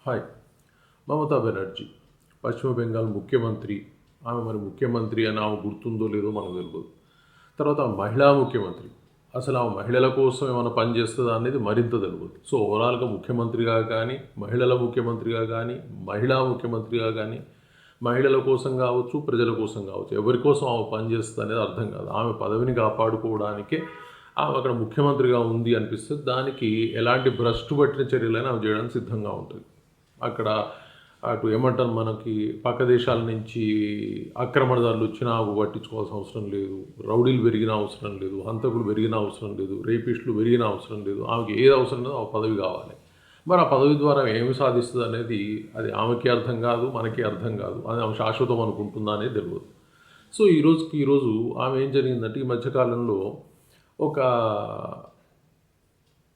Hi. Mamata Banerjee పశ్చిమ బెంగాల్ ముఖ్యమంత్రి. ఆమె మరి ముఖ్యమంత్రి అని ఆమె గుర్తుందో లేదో మనకు తెలియదు. తర్వాత మహిళా ముఖ్యమంత్రి. అసలు ఆమె మహిళల కోసం ఏమైనా పనిచేస్తుందా అనేది మరింత తెలియదు. సో ఓవరాల్గా ముఖ్యమంత్రిగా కానీ, మహిళల ముఖ్యమంత్రిగా కానీ, మహిళా ముఖ్యమంత్రిగా కానీ, మహిళల కోసం కావచ్చు, ప్రజల కోసం కావచ్చు, ఎవరి కోసం ఆమె పనిచేస్తుంది అనేది అర్థం కాదు. ఆమె పదవిని కాపాడుకోవడానికే ఆమె అక్కడ ముఖ్యమంత్రిగా ఉంది అనిపిస్తుంది. దానికి ఎలాంటి భ్రష్టు పట్టిన చర్యలైనా ఆమె చేయడానికి సిద్ధంగా ఉంటుంది. అక్కడ అటు ఏమంటారు, మనకి పక్క దేశాల నుంచి ఆక్రమణదారులు వచ్చినా పట్టించుకోవాల్సిన అవసరం లేదు, రౌడీలు పెరిగిన అవసరం లేదు, హంతకులు పెరిగిన అవసరం లేదు, రేపిస్టులు పెరిగిన అవసరం లేదు. ఆమెకి ఏది అవసరం లేదో ఆ పదవి కావాలి. మరి ఆ పదవి ద్వారా ఏమి సాధిస్తుంది అనేది అది ఆమెకి అర్థం కాదు, మనకి అర్థం కాదు. అది ఆమె శాశ్వతం అనుకుంటుందా అనేది తెలియదు. సో ఈరోజు ఆమె ఏం జరిగిందంటే, ఈ మధ్యకాలంలో ఒక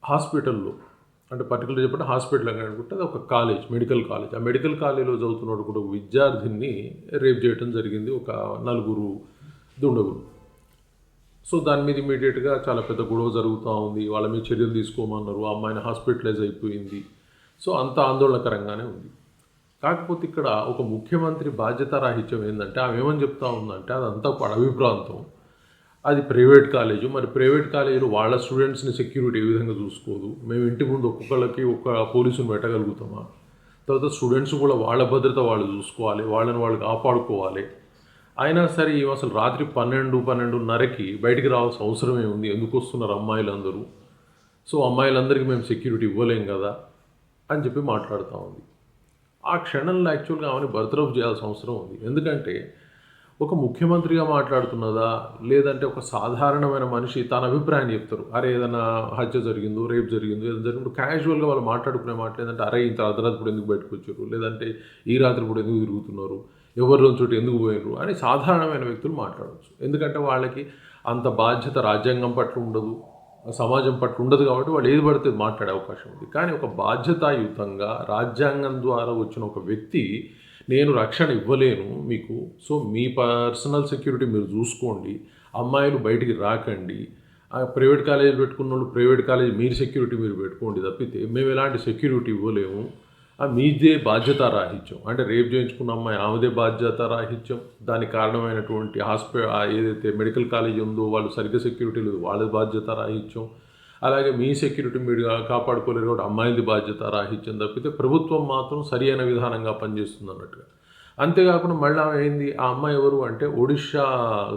హాస్పిటల్లో, అంటే పర్టికులర్ చెప్పంటే హాస్పిటల్ అని అనుకుంటే అది ఒక కాలేజ్, మెడికల్ కాలేజ్. ఆ మెడికల్ కాలేజ్లో చదువుతున్నాడు కూడా ఒక విద్యార్థిని రేప్ చేయడం జరిగింది ఒక 4 దుండగులు. సో దాని మీద ఇమీడియట్గా చాలా పెద్ద గొడవ జరుగుతూ ఉంది. వాళ్ళ మీద చర్యలు తీసుకోమన్నారు. ఆ అమ్మాయిని హాస్పిటలైజ్ అయిపోయింది. సో అంత ఆందోళనకరంగానే ఉంది. కాకపోతే ఇక్కడ ఒక ముఖ్యమంత్రి బాధ్యతారాహిత్యం ఏంటంటే, ఆమె ఏమని చెప్తా ఉందంటే, అదంతా ఒక అడవి ప్రాంతం, అది ప్రైవేట్ కాలేజు. మరి ప్రైవేట్ కాలేజీలో వాళ్ళ స్టూడెంట్స్ని సెక్యూరిటీ ఏ విధంగా చూసుకోదు? మేము ఇంటి ముందు ఒక్కొక్కళ్ళకి ఒక పోలీసుని పెట్టగలుగుతామా? తర్వాత స్టూడెంట్స్ కూడా వాళ్ళ భద్రత వాళ్ళు చూసుకోవాలి, వాళ్ళని వాళ్ళు కాపాడుకోవాలి. అయినా సరే అసలు రాత్రి 12:30కి బయటికి రావాల్సిన అవసరమే ఉంది. ఎందుకు వస్తున్నారు అమ్మాయిలందరూ? సో అమ్మాయిలందరికీ మేము సెక్యూరిటీ ఇవ్వలేం కదా అని చెప్పి మాట్లాడుతూ ఉంది. ఆ క్షణంలో యాక్చువల్గా ఆమెను బర్తరఫ్ చేయాల్సిన అవసరం ఉంది. ఎందుకంటే ఒక ముఖ్యమంత్రిగా మాట్లాడుతున్నదా, లేదంటే ఒక సాధారణమైన మనిషి తన అభిప్రాయం చెప్తారు. అరే ఏదైనా హత్య జరిగిందో, రేపు జరిగిందో, ఏదైనా జరిగినప్పుడు క్యాజువల్గా వాళ్ళు మాట్లాడుకునే మాట లేదంటే, అరే ఇంత అర్ధరాత్రి ఇప్పుడు ఎందుకు బయటకు వచ్చారు, లేదంటే ఈ రాత్రి ఇప్పుడు ఎందుకు తిరుగుతున్నారు, ఎవరిలో చోటు ఎందుకు పోయినరు అని సాధారణమైన వ్యక్తులు మాట్లాడవచ్చు. ఎందుకంటే వాళ్ళకి అంత బాధ్యత రాజ్యాంగం పట్ల ఉండదు, సమాజం పట్ల ఉండదు. కాబట్టి వాళ్ళు ఏది పడితే మాట్లాడే అవకాశం ఉంది. కానీ ఒక బాధ్యతాయుతంగా రాజ్యాంగం ద్వారా వచ్చిన ఒక వ్యక్తి, నేను రక్షణ ఇవ్వలేను మీకు, సో మీ పర్సనల్ సెక్యూరిటీ మీరు చూసుకోండి, అమ్మాయిలు బయటికి రాకండి, ప్రైవేట్ కాలేజీలు పెట్టుకున్న వాళ్ళు ప్రైవేట్ కాలేజీ మీరు సెక్యూరిటీ మీరు పెట్టుకోండి తప్పితే మేము ఎలాంటి సెక్యూరిటీ ఇవ్వలేము, మీదే బాధ్యతారాహిత్యం. అంటే రేపు చేయించుకున్న అమ్మాయి ఆమెదే బాధ్యతారాహిత్యం. దానికి కారణమైనటువంటి ఏదైతే మెడికల్ కాలేజీ ఉందో వాళ్ళు సరిగ్గా సెక్యూరిటీ లేదు, వాళ్ళ బాధ్యతారాహిత్యం. అలాగే మీ సెక్యూరిటీ మీరు కాపాడుకోలేరు కాబట్టి అమ్మాయిది బాధ్యతారాహిత్యం తప్పితే ప్రభుత్వం మాత్రం సరి అయిన విధానంగా పనిచేస్తుంది అన్నట్టుగా. అంతేకాకుండా మళ్ళీ ఏంది, ఆ అమ్మాయి ఎవరు అంటే ఒడిషా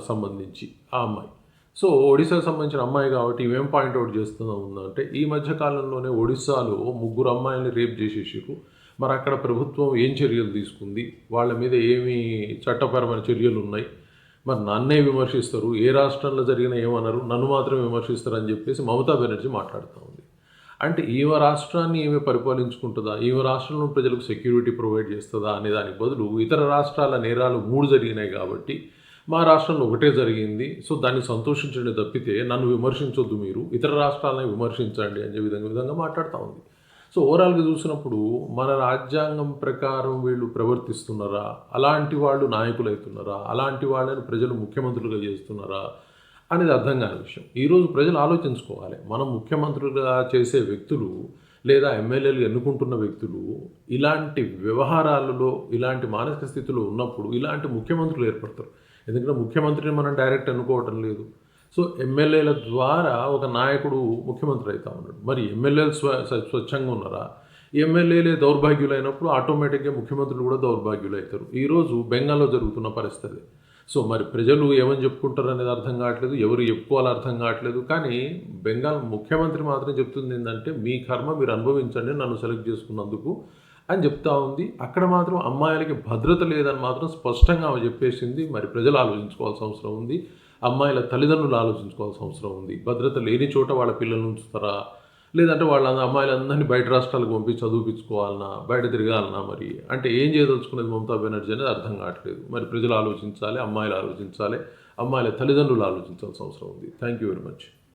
సంబంధించి ఆ అమ్మాయి. సో ఒడిశాకు సంబంధించిన అమ్మాయి కాబట్టి ఇవేం పాయింట్అవుట్ చేస్తూ ఉందంటే, ఈ మధ్యకాలంలోనే ఒడిశాలో 3 అమ్మాయిల్ని రేప్ చేసేసారు. మరి అక్కడ ప్రభుత్వం ఏం చర్యలు తీసుకుంది, వాళ్ళ మీద ఏమి చట్టపరమైన చర్యలు ఉన్నాయి, మరి నన్నే విమర్శిస్తారు, ఏ రాష్ట్రంలో జరిగినా ఏమన్నారు, నన్ను మాత్రం విమర్శిస్తారు అని చెప్పేసి మమతా బెనర్జీ మాట్లాడుతూ ఉంది. అంటే ఈమె రాష్ట్రాన్ని ఈమె పరిపాలించుకుంటుందా, ఈమె రాష్ట్రంలో ప్రజలకు సెక్యూరిటీ ప్రొవైడ్ చేస్తుందా అనే దానికి బదులు ఇతర రాష్ట్రాల నేరాలు 3 జరిగినాయి కాబట్టి మా రాష్ట్రంలో ఒకటే జరిగింది, సో దాన్ని సంతోషించండి తప్పితే నన్ను విమర్శించొద్దు, మీరు ఇతర రాష్ట్రాలను విమర్శించండి అని విధంగా మాట్లాడుతూ ఉంది. సో ఓవరాల్గా చూసినప్పుడు మన రాజ్యాంగం ప్రకారం వీళ్ళు ప్రవర్తిస్తున్నారా, అలాంటి వాళ్ళు నాయకులు అవుతున్నారా, అలాంటి వాళ్ళని ప్రజలు ముఖ్యమంత్రులుగా చేస్తున్నారా అనేది అర్థం కాని విషయం. ఈరోజు ప్రజలు ఆలోచించుకోవాలి. మనం ముఖ్యమంత్రులుగా చేసే వ్యక్తులు లేదా ఎమ్మెల్యేలు ఎన్నుకుంటున్న వ్యక్తులు ఇలాంటి వ్యవహారాలలో, ఇలాంటి మానసిక స్థితిలో ఉన్నప్పుడు ఇలాంటి ముఖ్యమంత్రులు ఏర్పడతారు. ఎందుకంటే ముఖ్యమంత్రిని మనం డైరెక్ట్ ఎన్నుకోవటం లేదు. సో ఎమ్మెల్యేల ద్వారా ఒక నాయకుడు ముఖ్యమంత్రి అవుతా ఉన్నాడు. మరి ఎమ్మెల్యేలు స్వచ్ఛంగా ఉన్నారా? ఎమ్మెల్యేలే దౌర్భాగ్యులైనప్పుడు ఆటోమేటిక్గా ముఖ్యమంత్రులు కూడా దౌర్భాగ్యులు అవుతారు. ఈరోజు బెంగాల్లో జరుగుతున్న పరిస్థితి. సో మరి ప్రజలు ఏమని చెప్పుకుంటారు అనేది అర్థం కావట్లేదు, ఎవరు చెప్పుకోవాలో అర్థం కావట్లేదు. కానీ బెంగాల్ ముఖ్యమంత్రి మాత్రం చెప్తుంది ఏంటంటే, మీ కర్మ మీరు అనుభవించండి నన్ను సెలెక్ట్ చేసుకున్నందుకు అని చెప్తా ఉంది. అక్కడ మాత్రం అమ్మాయిలకి భద్రత లేదని మాత్రం స్పష్టంగా ఆమె చెప్పేసింది. మరి ప్రజలు ఆలోచించుకోవాల్సిన అవసరం ఉంది, అమ్మాయిల తల్లిదండ్రులు ఆలోచించుకోవాల్సిన అవసరం ఉంది. భద్రత లేని చోట వాళ్ళ పిల్లల్ని ఉంచుతారా, లేదంటే వాళ్ళ అమ్మాయిలందరినీ బయట రాష్ట్రాలకు పంపించి చదివించుకోవాలన్నా, బయట తిరగాలన్నా, మరి అంటే ఏం చేయదలుచుకునేది మమతా బెనర్జీ అనేది అర్థం కావట్లేదు. మరి ప్రజలు ఆలోచించాలి, అమ్మాయిలు ఆలోచించాలి, అమ్మాయిల తల్లిదండ్రులు ఆలోచించాల్సిన అవసరం ఉంది. Thank you very much.